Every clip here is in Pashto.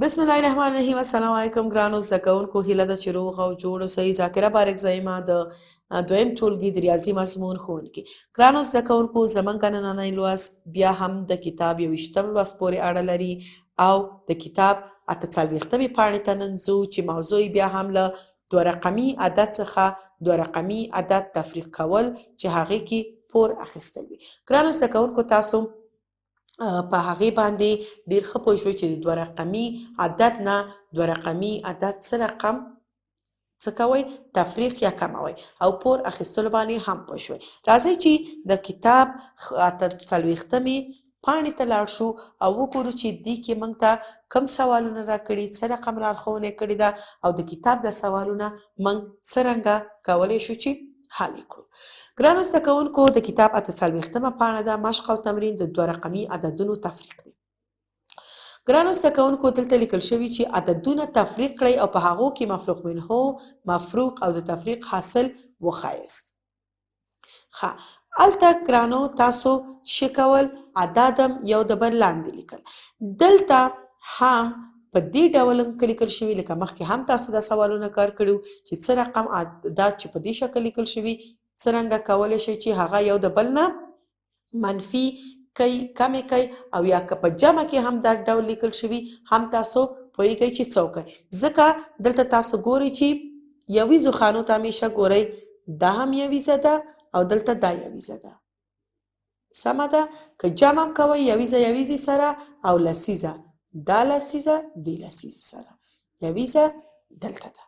بسم الله الرحمن الرحیم. السلام علیکم ګرانو زده کوونکو. هیله ده چې روغ او جوړ اوسئ. ذاکره بارک زایمه د دویم ټولګي د ریاضي مضمون ښوونکي. ګرانو زده کوونکو، زموږ نننی لوست بیا هم د کتاب 21 لوست پورې اړه لري او د کتاب 48مې پاڼې ته نن ځو چې موضوع بیا هم له دوه رقمي عدد څخه دوه رقمي عدد تفریق کول چې هغې کې پور اخیستل وي. ګرانو زده کوونکو، تاسو په هغې باندې ډېر ښه پوه شوئ چې د دوه رقمي عدد نه دوه رقمي عدد څه رقم څه کوئ؟ تفریق یا کموئ او پور اخیستلو باندې هم پوه شوئ. راځئ چې د کتاب 48مې پاڼې ته لاړ شو او وګورو چې دې کې موږ ته کوم سوالونه راکړي، څه رقم لارښوونه یې کړې ده او د کتاب د سوالونه موږ څرنګه کولی شو چې حل یې کړو. ګرانو زده کوونکو، د کتاب 48مه پاڼه ده، مشق او تمرین د دوه رقمي عددونو تفریق دی. ګرانو زده کوونکو، دلته لیکل شوي چې عددونه تفریق کړئ او په هغو کې مفروق منه، مفروق او د تفریق حاصل وښایست. ښه، هلته ګرانو تاسو څه کول؟ عددم یو د بل لاندې لیکل. دلته هم په دې ډول لیکل شوي لکه مخکې هم تاسو دا سوالونه کار کړي چې څه رقم عدد چې په دې شکل لیکل شوي څرنګه کولی شئ چې هغه یو د بل نه منفي کوي، کمې کوي، او یا که په جمع کې هم دا ډول لیکل شوي هم تاسو پوهیږئ چې څه وکړئ. ځکه دلته تاسو ګورئ چې یویزو خانو ته همیشه ګورئ، دا هم یویزه ده او دلته دا یویزه ده. سمه ده؟ که جمع هم کوئ یویزه یویزې سره او لسیزه دا لسیزه دې لسیزې سره، یویزه دلته ده.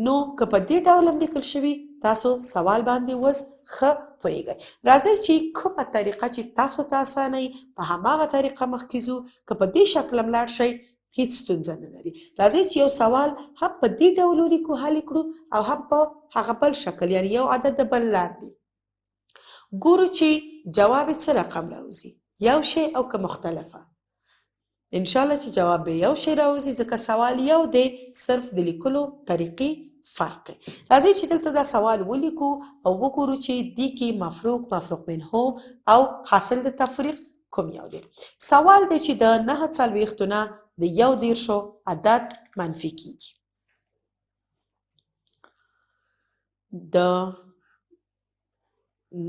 نو که په دې ډول هم لیکل شوي تاسو سوال باندې اوس ښه پوهیږئ. راځئ چې کومه طریقه چې تاسو ته اسانه وي په هماغه طریقه مخکې ځو. که په دې شکل هم لاړ شئ هیڅ ستونزه نه لري. راځئ چې یو سوال هم په دې ډول ولیکو، حل یې کړو، او هم په هغه بل شکل، یعنې یو عدد د بل لاندې ګورو چې جواب یې څه رقم راوځي، یو شی او که مختلفه. انشاءالله چې جواب به یو شی راوځي ځکه سوال یو دی، صرف د لیکلو طریقې فرق کوي. راځئ چې دلته دا سوال ولیکو او وګورو چې دې کې مفروق، مفروق منه او حاصل د تفریق کوم یو دی. سوال دی چې د 49 نه د 1 عدد منفي کیږي. د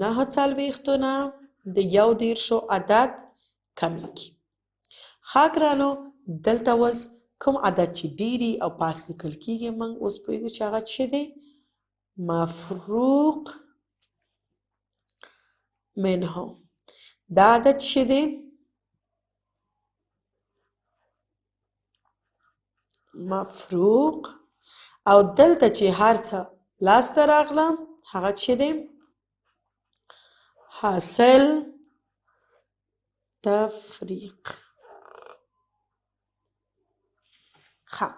49 نه د 1 عدد کمیږي. ښه ګرانو، دلته اوس کوم عدد چې ډیری او پاس لیکل کیږي موږ اوس پوهیږو چې هغه څه دی؟ مفروق منه. دا عدد څه دی؟ مفروق. او دلته چې هر څه لاسته راغله هغه څه دی؟ حاصل تفریق. ښه،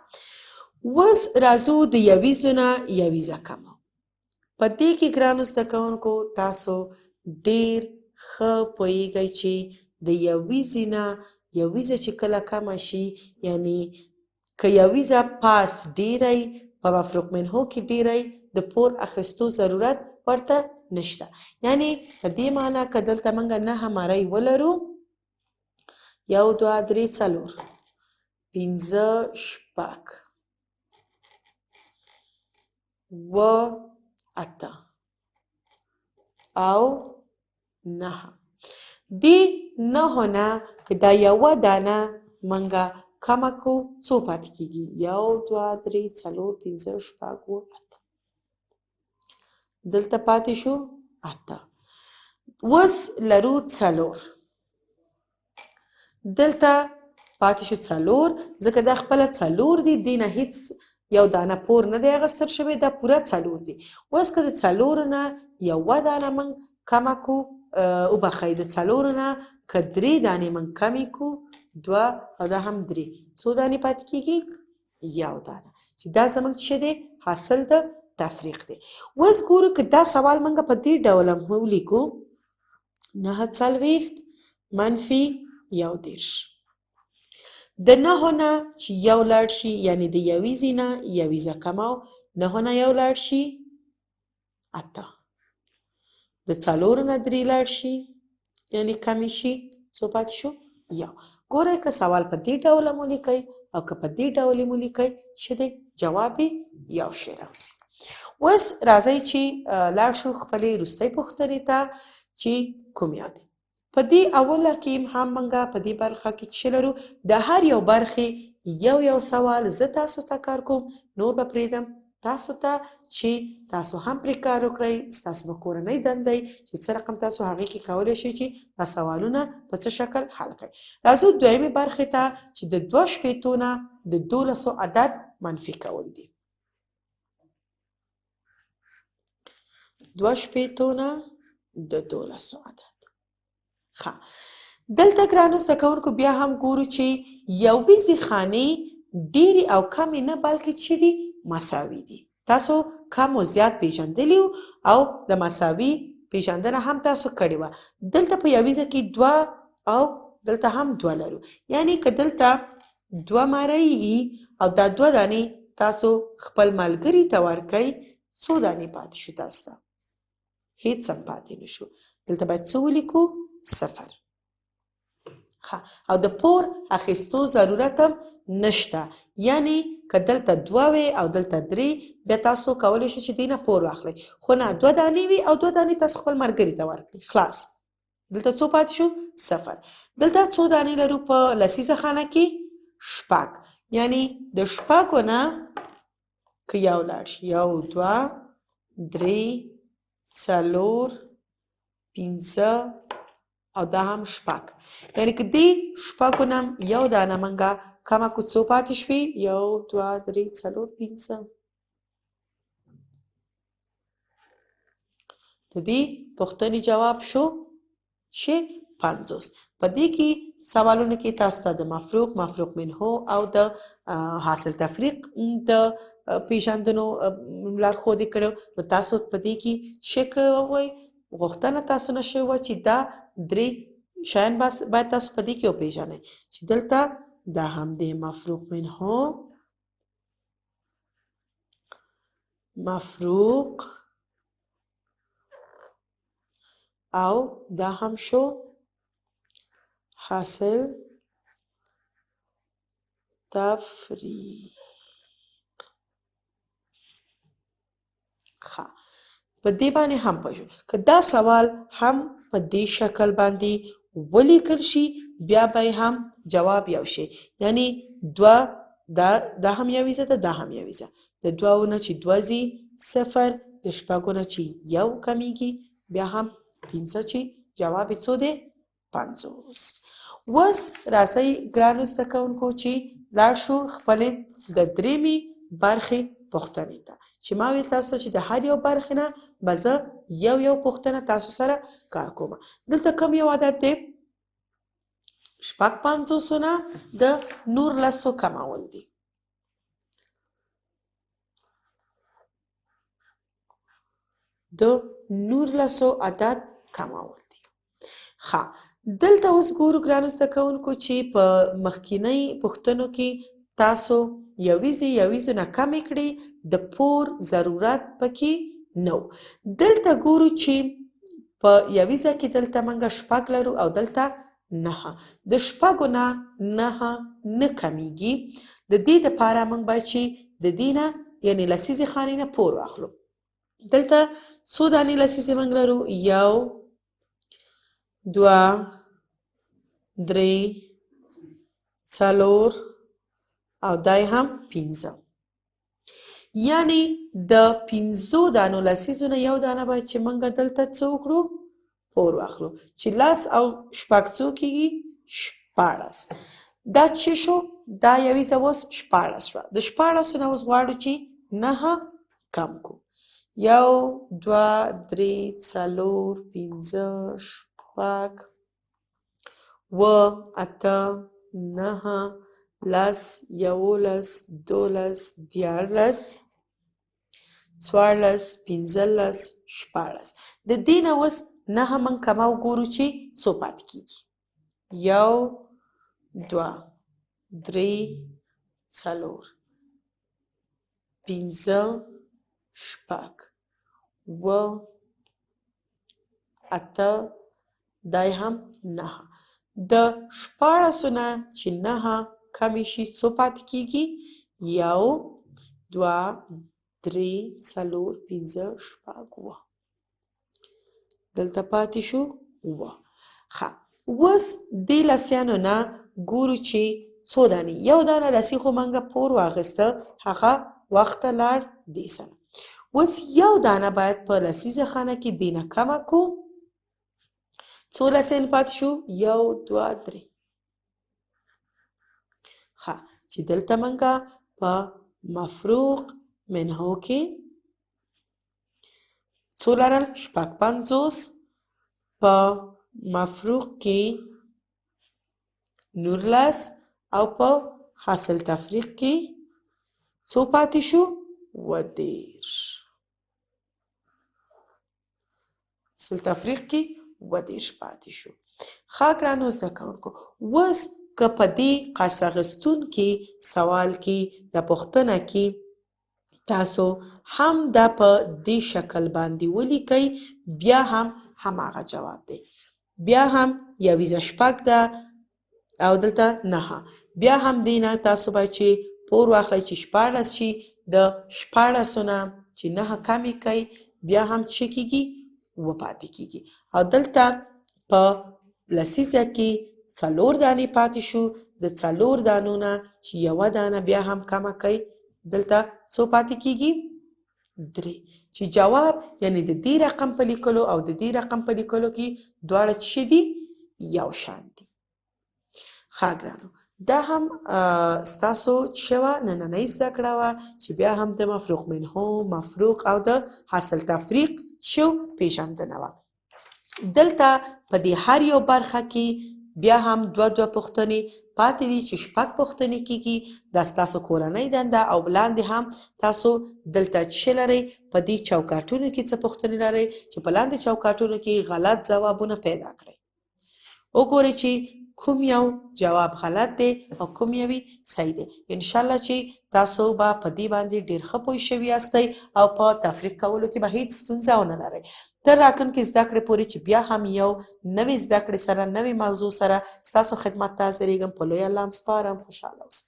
اوس راځو د یویزو نه یویزه کمو. په دې کې ګرانو زده کوونکو تاسو ډېر ښه پوهیږئ چې د یویزې نه یویزه چې کله کمه شي، یعنې که یویزه پاس ډیری په مفروق منهو کې ډیری، د پور اخیستو ضرورت ورته نشته. یعنې په دې معنا که دلته موږ 9 مری ولرو، 1 2 3 4 5 6 و 8 او 9. دې 9 نه که دا یوه دانه موږ کمه کړو څو پاتې کېږي؟ 1 2 3 4 5 6 و 8. دلته پاتې شو 8. اوس لرو 4. دلته پاتې شو 4 ځکه دا خپله 4 دي، دې نه هیڅ یو دانه پور نه دی اخیستل شوی، دا پوره 4 دي. اوس که د 4 نه یوه دانه موږ کمه کړو، وبخئ، د 4 نه که 3 دانې موږ کمې کړو، 2 او دا هم 3، څو دانې پاتې کېږي؟ 1 دانه، چې دا زموږ څه دی؟ حاصل د تفریق دی. اوس ګورو که دا سوال موږ په دې ډول هم ولیکو، 49 منفي 1. د 9 نه چې یو لاړ شي، یعنې د یویزې نه یویزه کمو، 9 نه یو لاړ شي 8. د 4 نه 3 لاړ شي، یعنې کمې شي، څو پاتې شو؟ 1. ګورئ که سوال په دې ډوله مو لیکئ او که په دې ډول یې مو لیکئ چې دی جواب یې یو شی راوځي. اوس راځئ چې لاړ شو خپلې وروستۍ پوښتنې ته چې کومیا دي. په دې اوله کې هم موږ په دې برخه کې څه لرو؟ د هر یو برخې یو سوال زه تاسو ته کار کوم، نور به پرېږدم تاسو ته چې تاسو هم پرې کار وکړئ. ستاسو به کورنۍ دندې چې څه رقم تاسو هغې کې کولی شئ چې دا سوالونه په څه شکل حل کړئ. راځو دویمې برخې ته چې د 2 نه د 12 عدد منفي کول دي. 2 نه د 12 عدد. ښه، دلته ګرانو زده کوونکو بیا هم ګورو چې یویزې خانې ډېرې او کمې نه بلکې چې دي مساوي دي. تاسو کم و زیات پیژندلي او د مساوي پیژندنه هم تاسو کړې وه. دلته په یویزه کې 2 او دلته هم 2 لرو. یعنی که دلته 2 مری او دا 2 دانې تاسو خپل ملګري ته ورکئ، څو دانې پاتې شو تاسو ته؟ هیڅ هم پاتې نشو. دلته باید څه ولیکو؟ 0. ښه، او د پور اخیستو ضرورت هم نشته. یعنی که دلته 2 وي او دلته 3 بیا تاسو کولی شئ چې دې نه پور واخلئ. خو نه 2 دانې وي او 2 دانې تاسو خپل ملګري ته ورکړئ. خلاص. دلته څو پاتې شو؟ 0. دلته څو دانې لرو په لسیزه خانه کې؟ 6. یعنی د 6 نه که یو لاړ شي 1 2 3 4 5 او دا هم 6. یعنی که دې 6 نه یو دانه منګه کمه کو څو پاتې شوي؟ 1 2 3 4 5. د دې پوښتنې جواب شو چې 50. په دې کې سوالونو کې تاسو ته د مفروق، مفروق منه او د حاصل تفریق د پیژندنو لارښودې کړو. نو تاسو په دې کې څه کوئ؟ غوښتنه تاسو نه شوې وه چې دا 3 شیان باید تاسو په دې کې وپېژنئ چې دلته دا هم د مفروق منه، مفروق او دا هم شو حاصل تفریق. ښه، په دې باندې هم پوه شو. که دا سوال هم په دې شکل باندې ولیکل شي بیا به هم جواب یو شي. یعنی 2 دا هم یویزه ده، دا هم یویزه. د 2 نه چې 2 ځي 0، د 6 نه چې 1 کمیږي بیا هم 5 چې جواب یې څو دی؟ 50. اوس راځئ ګرانو زده کوونکو چې لاړ شو خپلې د 3مې برخې پوښتنې ته چې ما ویل تاسو ته چې د هر یو برخې نه به زه یو پوښتنه تاسو سره کار کوم. دلته کوم یو عدد دی؟ 50 نه د 19 کمول دي. د 19 عدد کمول دي. ښه، دلته اوس ګورو ګرانو زده کوونکو چې په مخکینۍ پوښتنو کې تاسو یویزو نه کمې کړې، د پور ضرورت پکې نه و. دلته ګورو چې په یویزه کې دلته موږ 6 لرو او دلته 9. د 6 نه 9 نه کمیږي. د دې دپاره موږ باید چې د دې نه یعنې لسیزې خانې نه پور واخلو. دلته څو دانې لسیزې موږ لرو؟ 1 2 3 4 او دای هم 5. یعنی د 5 دانو لسیزو نه یو دانه باید چې موږ دلته څه وکړو؟ پور واخلو. چې 10 او 6 څو کېږي؟ 14. دا چې شو؟ دا یویزه اوس 14 شوه. د 14 نه اوس غواړو چې 9 کم کو. 1 2 3 4 5 6 7 8 9 10 11 12 14 15 16. د دې نه اوس 9 موږ کمه وګورو چې څو پاتې کېږي. 1 2 3 4 5 6 7 8 دای هم 9. د 14 نه چې 9 کمې شي څو پاتې کېږي؟ 1 2 3 4 5 6 7 دلته پاتې شو 7. ښه اوس دې لسیانو نه ګورو چې څو دانې یو دانه لسي خو موږ پور واخیسته هغه وخته لاړ دې سره. اوس یو دانه باید په لسیزه خانه کې دې نه کمه کو. څو لسیان پاتې شو؟ 1 2 3. ښه چې دلته موږ په مفروق منحو کې څو لرل؟ 50 په مفروق کې 19 او په حاصل تفریق کې څو پاتې شو؟ 20. حاصل تفریق کې 20 پاتې شو. ښه ګرانو زده کوونکو اوس که په دې قرض اخیستونکي سوال کې یا پوښتنه کې تاسو هم دا په دې شکل باندې ولیکئ بیا هم هماغه جواب دی. بیا هم 1.6 ده او دلته 9. بیا هم دې نه تاسو باید چې پور واخلئ چې 14 شي د 14 نه چې 9 کمې کوئ بیا هم څه کېږي؟ 7 پاتې کېږي. او دلته په لسیزه کې 4 دانې پاتې شو د 4 دانو نه چې 1 دانه بیا هم کمه کوئ دلته څو پاتې کېږي؟ 3. چې جواب یعنی د دې رقم په لیکلو او د دې رقم په لیکلو کې دواړه څه دي؟ یو شان دي. ښه ګرانو دا هم ستاسو څه وه نننۍ زده کړه وه چې بیا هم د مفروق منحو مفروق او د حاصل تفریق څه پیژندنه وه. دلته په دې هر یو برخه کې بیا هم 2 پوښتنې پاتې دي چې 6 پوښتنې کېږي. دا ستاسو کورنۍ دنده او لاندې هم تاسو دلته څه لرئ په دې چوکاټونو کې څه پوښتنې لرئ چې په لاندې چوکاټونو کې غلط ځوابونه پیدا کړئ. وګورئ چې کوم یو جواب غلط دی او کوم یوی صحیح دی. انشاءالله چې تاسو به په دې باندې ډېر ښه پوه شوي یاستئ او په تفریق کولو کې به هیڅ ستونزه ونه لرئ. تر راتلونکي زده کړې پورې چې بیا هم یو نوې زده کړې سره نوې موضوع سره ستاسو خدمت ته حاضرېږم. په لوی الله م سپارم. خوشحاله اوسئ.